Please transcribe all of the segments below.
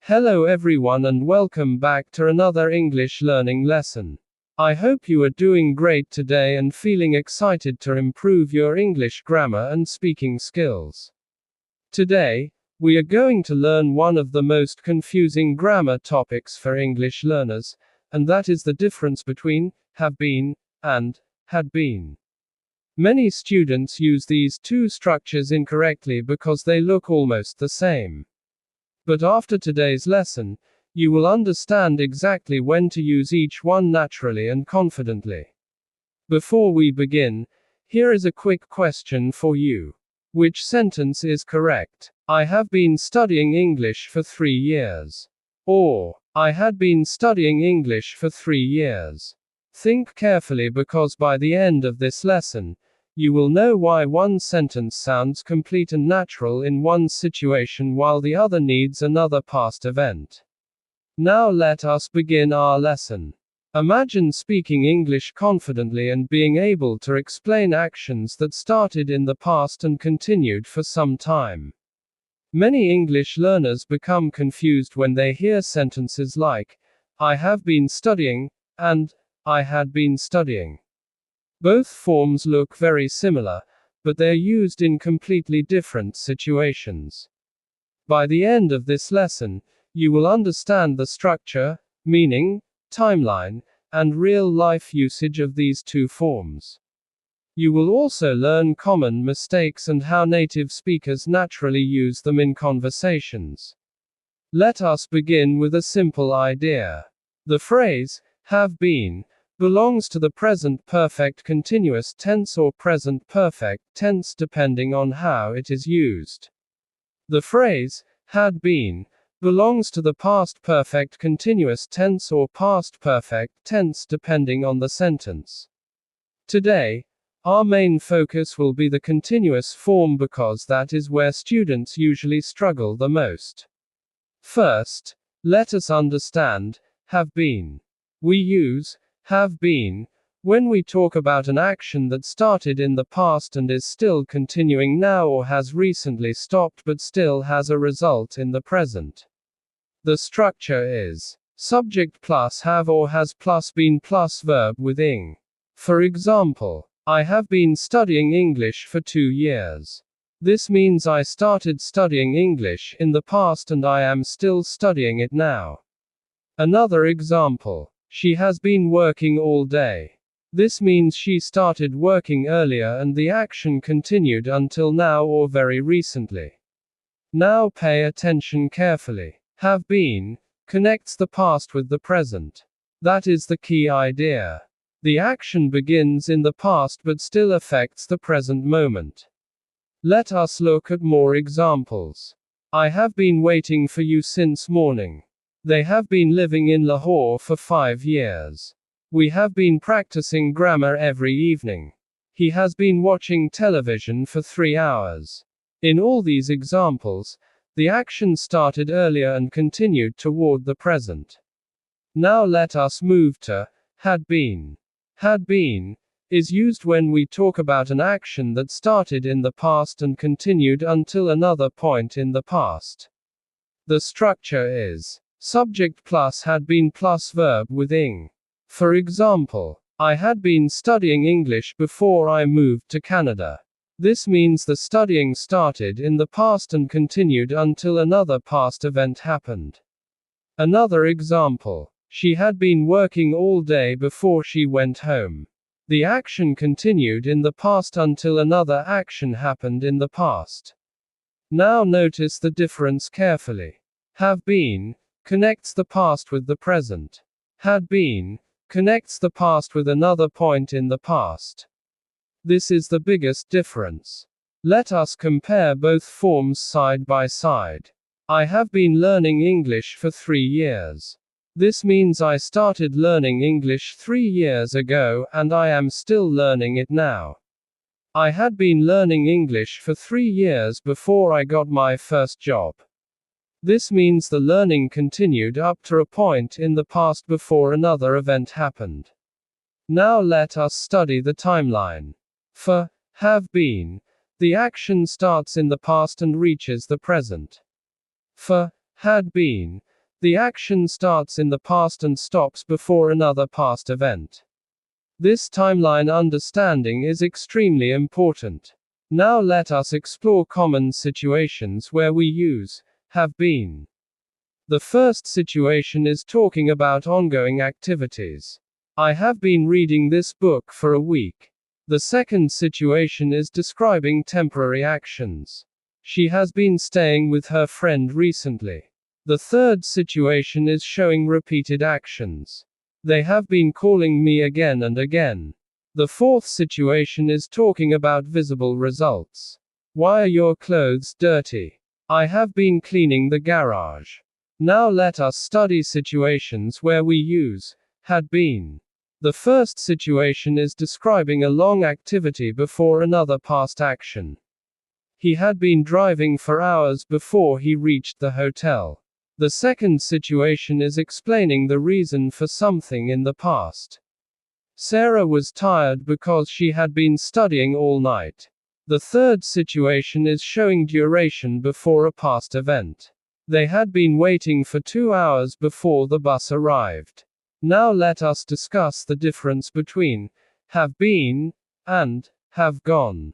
Hello everyone and welcome back to another English learning lesson. I hope you are doing great today and feeling excited to improve your English grammar and speaking skills. Today, we are going to learn one of the most confusing grammar topics for English learners, and that is the difference between have been and had been. Many students use these two structures incorrectly because they look almost the same. But after today's lesson, you will understand exactly when to use each one naturally and confidently. Before we begin, here is a quick question for you. Which sentence is correct? I have been studying English for 3 years. Or, I had been studying English for 3 years. Think carefully because by the end of this lesson, you will know why one sentence sounds complete and natural in one situation while the other needs another past event. Now let us begin our lesson. Imagine speaking English confidently and being able to explain actions that started in the past and continued for some time. Many English learners become confused when they hear sentences like, I have been studying, and I had been studying. Both forms look very similar, but they're used in completely different situations. By the end of this lesson, you will understand the structure, meaning, timeline, and real-life usage of these two forms. You will also learn common mistakes and how native speakers naturally use them in conversations. Let us begin with a simple idea. The phrase, have been, belongs to the present perfect continuous tense or present perfect tense depending on how it is used. The phrase, had been, belongs to the past perfect continuous tense or past perfect tense depending on the sentence. Today, our main focus will be the continuous form because that is where students usually struggle the most. First, let us understand, have been. We use have been when we talk about an action that started in the past and is still continuing now or has recently stopped but still has a result in the present. The structure is subject plus have or has plus been plus verb with ing. For example, I have been studying English for 2 years. This means I started studying English in the past and I am still studying it now. Another example. She has been working all day. This means she started working earlier and the action continued until now or very recently. Now pay attention carefully. Have been connects the past with the present. That is the key idea. The action begins in the past but still affects the present moment. Let us look at more examples. I have been waiting for you since morning. They have been living in Lahore for 5 years. We have been practicing grammar every evening. He has been watching television for 3 hours. In all these examples, the action started earlier and continued toward the present. Now let us move to had been. Had been is used when we talk about an action that started in the past and continued until another point in the past. The structure is subject plus had been plus verb with ing. For example, I had been studying English before I moved to Canada. This means the studying started in the past and continued until another past event happened. Another example. She had been working all day before she went home. The action continued in the past until another action happened in the past. Now notice the difference carefully. Have been connects the past with the present. Had been connects the past with another point in the past. This is the biggest difference. Let us compare both forms side by side. I have been learning English for 3 years. This means I started learning English 3 years ago, and I am still learning it now. I had been learning English for 3 years before I got my first job. This means the learning continued up to a point in the past before another event happened. Now let us study the timeline. For have been, the action starts in the past and reaches the present. For had been, The action starts in the past and stops before another past event. This timeline understanding is extremely important. Now let us explore common situations where we use have been. The first situation is talking about ongoing activities. I have been reading this book for a week. The second situation is describing temporary actions. She has been staying with her friend recently. The third situation is showing repeated actions. They have been calling me again and again. The fourth situation is talking about visible results. Why are your clothes dirty? I have been cleaning the garage. Now let us study situations where we use had been. The first situation is describing a long activity before another past action. He had been driving for hours before he reached the hotel. The second situation is explaining the reason for something in the past. Sarah was tired because she had been studying all night. The third situation is showing duration before a past event. They had been waiting for 2 hours before the bus arrived. Now let us discuss the difference between have been and have gone.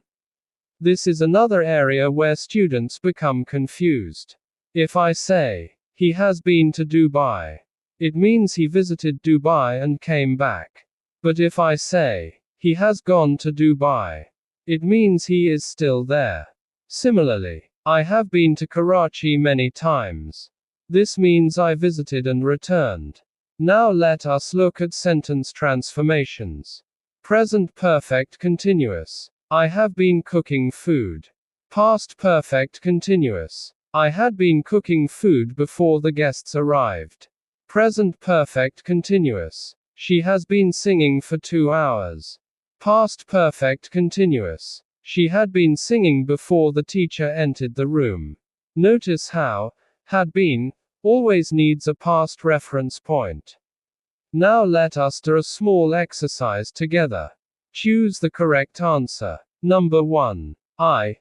This is another area where students become confused. If I say, he has been to Dubai, it means he visited Dubai and came back. But if I say, he has gone to Dubai, it means he is still there. Similarly, I have been to Karachi many times. This means I visited and returned. Now let us look at sentence transformations. Present perfect continuous. I have been cooking food. Past perfect continuous. I had been cooking food before the guests arrived. Present perfect continuous. She has been singing for 2 hours. Past perfect continuous. She had been singing before the teacher entered the room. Notice how had been always needs a past reference point. Now let us do a small exercise together. Choose the correct answer. Number 1. I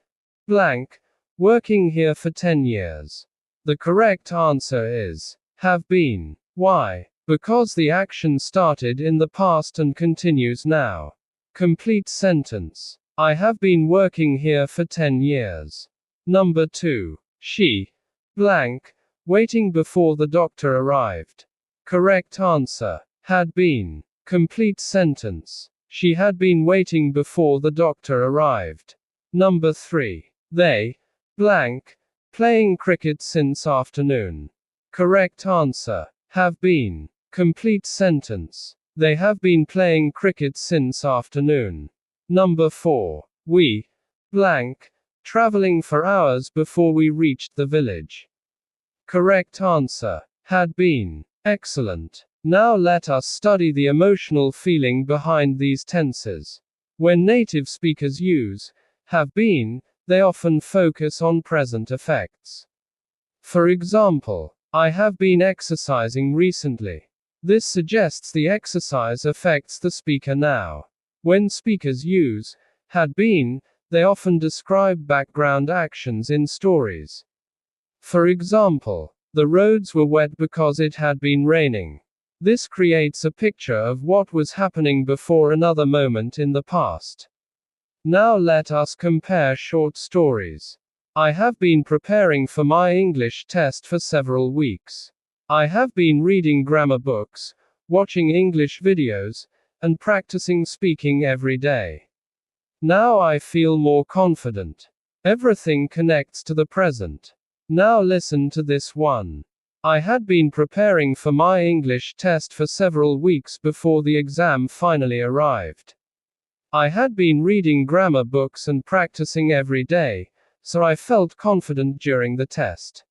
blank working here for 10 years. The correct answer is have been. Why? Because the action started in the past and continues now. Complete sentence. I have been working here for 10 years. Number 2. She blank waiting before the doctor arrived. Correct answer had been. Complete sentence. She had been waiting before the doctor arrived. Number 3. They blank playing cricket since afternoon. Correct answer have been. Complete sentence. They have been playing cricket since afternoon. Number 4. We blank traveling for hours before we reached the village. Correct answer had been. Excellent. Now let us study the emotional feeling behind these tenses. When native speakers use have been, they often focus on present effects. For example, I have been exercising recently. This suggests the exercise affects the speaker now. When speakers use had been, they often describe background actions in stories. For example, the roads were wet because it had been raining. This creates a picture of what was happening before another moment in the past. Now let us compare short stories. I have been preparing for my English test for several weeks. I have been reading grammar books, watching English videos, and practicing speaking every day. Now I feel more confident. Everything connects to the present. Now listen to this one. I had been preparing for my English test for several weeks before the exam finally arrived. I had been reading grammar books and practicing every day, so I felt confident during the test.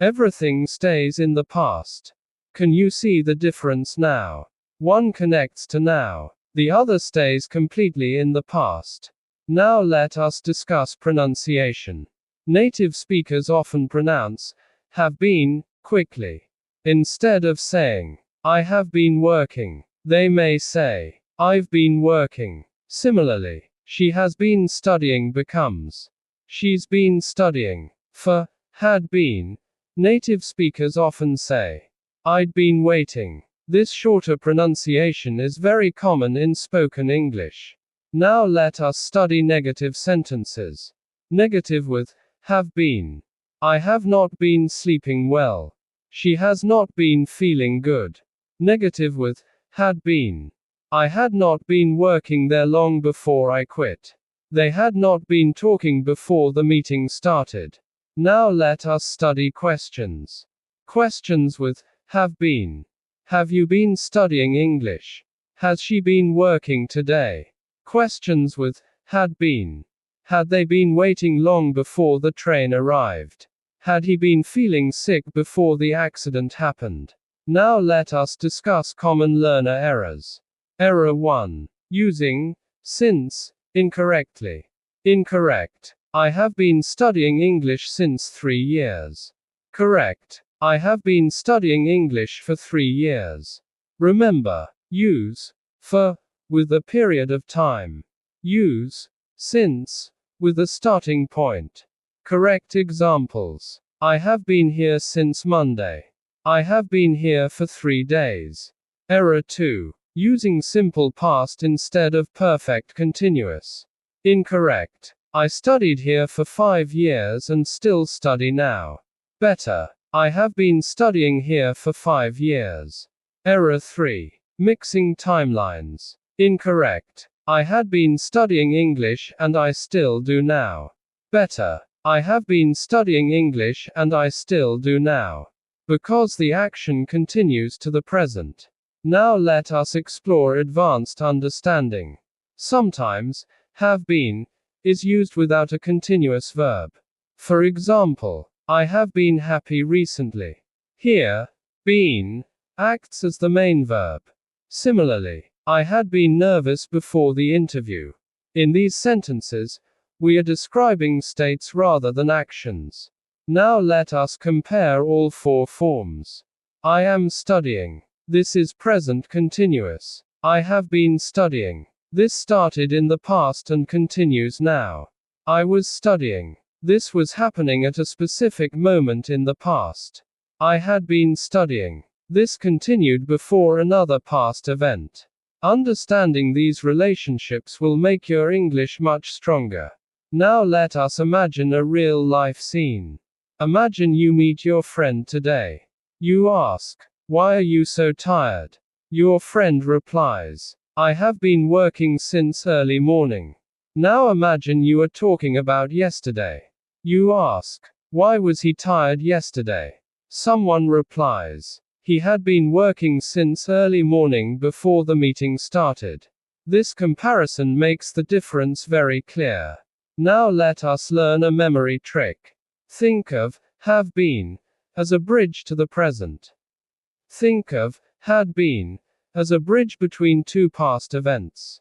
Everything stays in the past. Can you see the difference now? One connects to now. The other stays completely in the past. Now let us discuss pronunciation. Native speakers often pronounce have been quickly. Instead of saying I have been working, they may say I've been working. Similarly, she has been studying becomes she's been studying. For had been, Native speakers often say, "I'd been waiting." This shorter pronunciation is very common in spoken English. Now let us study negative sentences. Negative with have been. I have not been sleeping well. She has not been feeling good. Negative with had been. I had not been working there long before I quit. They had not been talking before the meeting started. Now let us study questions. Questions with have been. Have you been studying English? Has she been working today? Questions with had been. Had they been waiting long before the train arrived? Had he been feeling sick before the accident happened? Now let us discuss common learner errors. Error 1. Using since incorrectly. Incorrect. I have been studying English since 3 years. Correct. I have been studying English for 3 years. Remember, use for with a period of time. Use since with a starting point. Correct examples. I have been here since Monday. I have been here for 3 days. Error 2. Using simple past instead of perfect continuous. Incorrect. I studied here for 5 years and still study now. Better. I have been studying here for 5 years. Error 3. Mixing timelines. Incorrect. I had been studying English and I still do now. Better. I have been studying English and I still do now. Because the action continues to the present. Now let us explore advanced understanding. Sometimes, have been is used without a continuous verb. For example, I have been happy recently. Here, been acts as the main verb. Similarly, I had been nervous before the interview. In these sentences, we are describing states rather than actions. Now let us compare all 4 forms. I am studying. This is present continuous. I have been studying. This started in the past and continues now. I was studying. This was happening at a specific moment in the past. I had been studying. This continued before another past event. Understanding these relationships will make your English much stronger. Now let us imagine a real life scene. Imagine you meet your friend today. You ask, "Why are you so tired?" Your friend replies, "I have been working since early morning." Now imagine you are talking about yesterday. You ask, "Why was he tired yesterday?" Someone replies, "He had been working since early morning before the meeting started." This comparison makes the difference very clear. Now let us learn a memory trick. Think of have been as a bridge to the present. Think of had been as a bridge between 2 past events.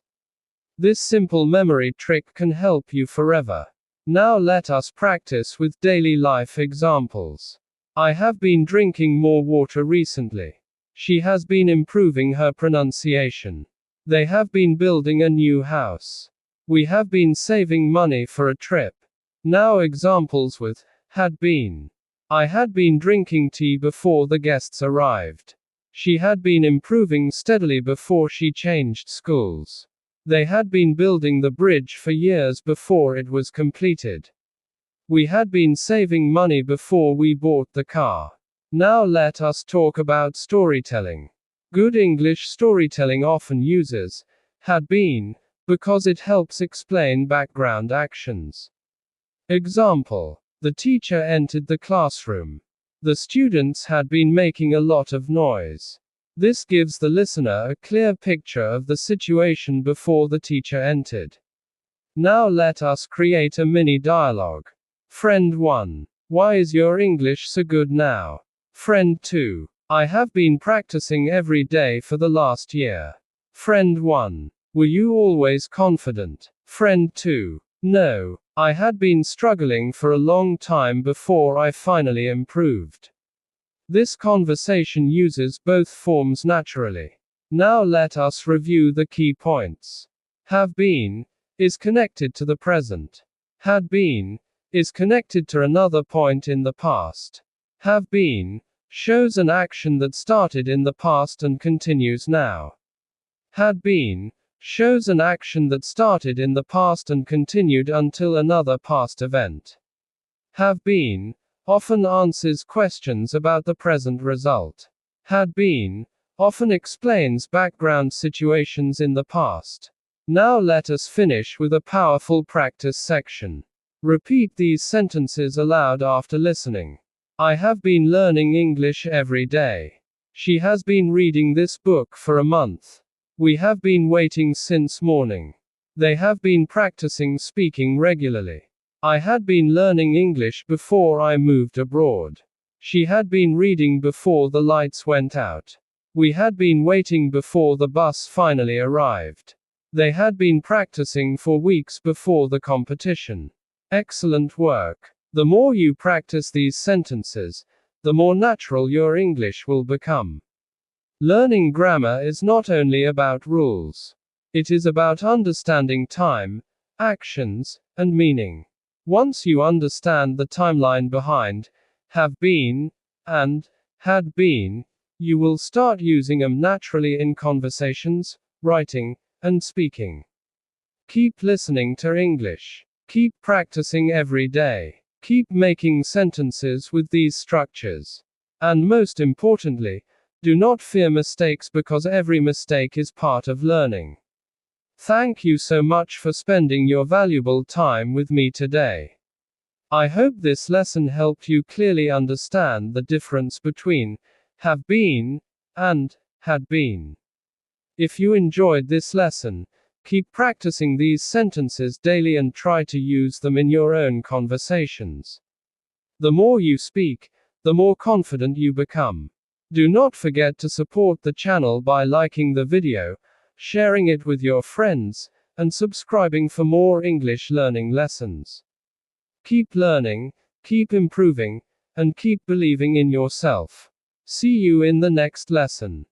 This simple memory trick can help you forever. Now let us practice with daily life examples. I have been drinking more water recently. She has been improving her pronunciation. They have been building a new house. We have been saving money for a trip. Now examples with had been. I had been drinking tea before the guests arrived. She had been improving steadily before she changed schools. They had been building the bridge for years before it was completed. We had been saving money before we bought the car. Now let us talk about storytelling. Good English storytelling often uses had been because it helps explain background actions. Example: the teacher entered the classroom. The students had been making a lot of noise. This gives the listener a clear picture of the situation before the teacher entered. Now let us create a mini dialogue. Friend 1. Why is your English so good now? Friend 2. I have been practicing every day for the last year. Friend 1. Were you always confident? Friend 2. No, I had been struggling for a long time before I finally improved. This conversation uses both forms naturally. Now let us review the key points. Have been is connected to the present. Had been is connected to another point in the past. Have been shows an action that started in the past and continues now. Had been shows an action that started in the past and continued until another past event. Have been often answers questions about the present result. Had been often explains background situations in the past. Now let us finish with a powerful practice section. Repeat these sentences aloud after listening. I have been learning English every day. She has been reading this book for a month. We have been waiting since morning. They have been practicing speaking regularly. I had been learning English before I moved abroad. She had been reading before the lights went out. We had been waiting before the bus finally arrived. They had been practicing for weeks before the competition. Excellent work. The more you practice these sentences, the more natural your English will become. Learning grammar is not only about rules. It is about understanding time, actions, and meaning. Once you understand the timeline behind have been and had been, you will start using them naturally in conversations, writing, and speaking. Keep listening to English. Keep practicing every day. Keep making sentences with these structures. And most importantly, do not fear mistakes because every mistake is part of learning. Thank you so much for spending your valuable time with me today. I hope this lesson helped you clearly understand the difference between have been and had been. If you enjoyed this lesson, keep practicing these sentences daily and try to use them in your own conversations. The more you speak, the more confident you become. Do not forget to support the channel by liking the video, sharing it with your friends, and subscribing for more English learning lessons. Keep learning, keep improving, and keep believing in yourself. See you in the next lesson.